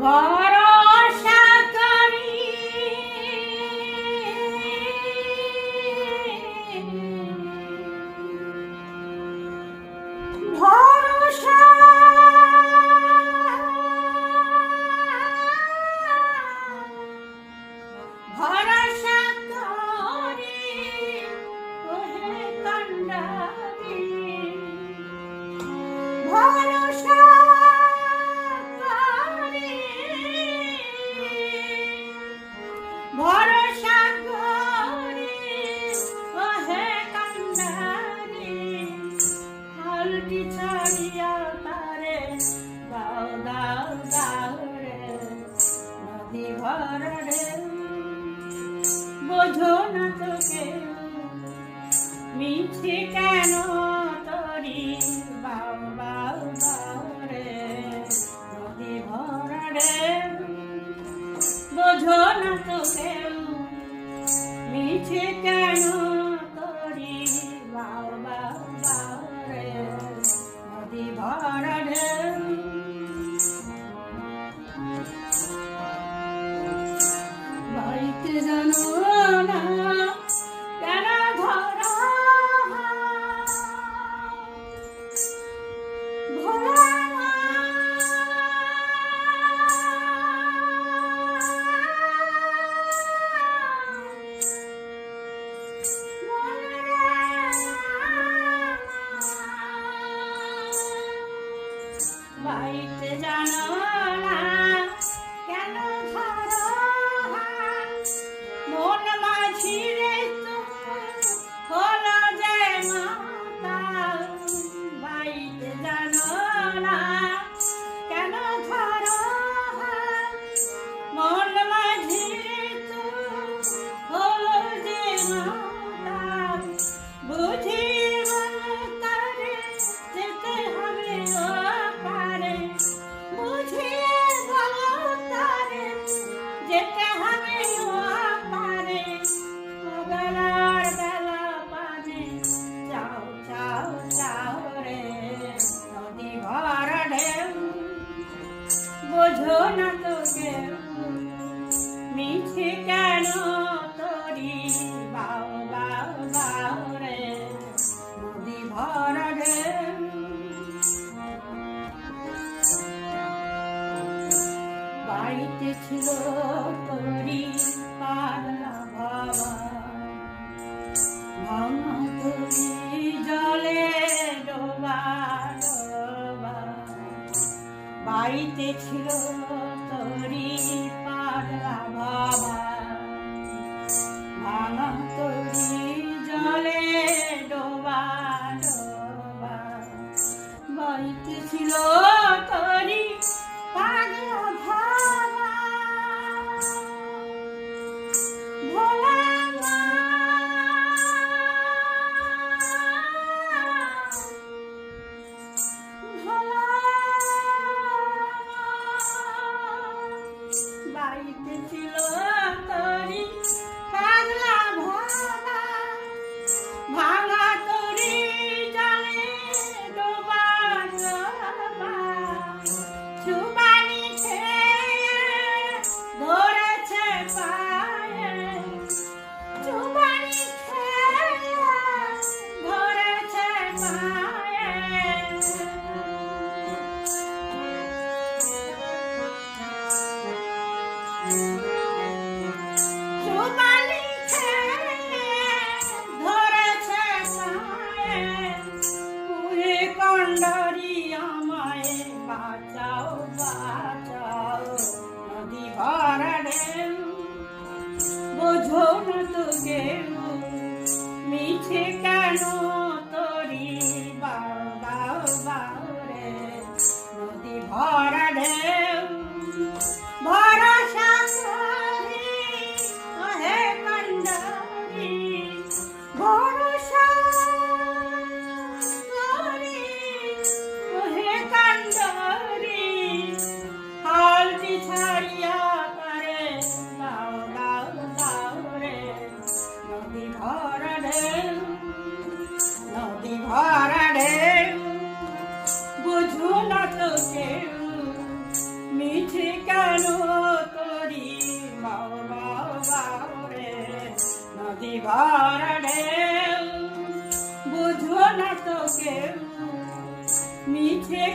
ভরসা করি ভরসা ভরসা করি ওহে কান্ডারি ভরসা ভরসা করি ওহে কান্ডারি হালটি ছাড়িয়া তারে দাও দাও দাও রে নদী ভরা রে বোঝো না তো কেউ মিছে কেন তরি বাউ বাউ বাউ রে নদী ভরা রে বোঝো না তো কেউ মিছে কেন তরি বাউ বাউ বাউ রে নদী ভরা রে বাড়িতে জানো না কেন ধরা বাড়িতে জানো না কেন ধরো মন মাঝি রে হলো যে মাতাল বাড়িতে জানো না কেন ধরো মন মাঝি হলো যে মাতাল বুঝি তারে যেতে হবে ও পারে বুঝিয়ে বলো তারে যেতে হবে ও পারে বেলার বেলা পানে চাও চাও চাও রে নদী ভরা ঢেউ বোঝো না তো কেউ মিছে কেন তরি বাউ বাউ বাউ রে নদী ভরা ঢেউ বাড়িতে ছিল তরি পাগলা বাবা ভাঙা তরি জলে ডোবা ডোবা বাড়িতে ছিল তরি পাগলা বাবা ভাঙা তরি জলে ডোবা ডোবা বাড়িতে ছিল তরি পাগলা ভাবা ভোলা বাড়িতে ছিল তরি পাগলা ভাবা ভাঙা তরি জলে ডোবা ডোবা চুবানি খেয়ে ধরেছে পায়ে চুবানি খেয়ে ধরেছে পায়ে চুবানি খেয়ে ধরেছে পায়ে পুহে কণ্ডরি আমায় বাঁচাও বাঁচাও নদী ভরা ঢেউ বোঝো না তো কেউ মিছে কেন তরি বাউ বাউ বাউ রে নদী ভরা ঢেউ ভরসা করি ওহে কান্ডারি ভরসা করি ওহে কান্ডারি হালটি ছাড়িয়া তারে দাও দাও দাও রে নদী ভরা ঢেউ নদী ভরা ঢেউ নদী ভরা ঢেউ বুঝো না তো কেউ মিছে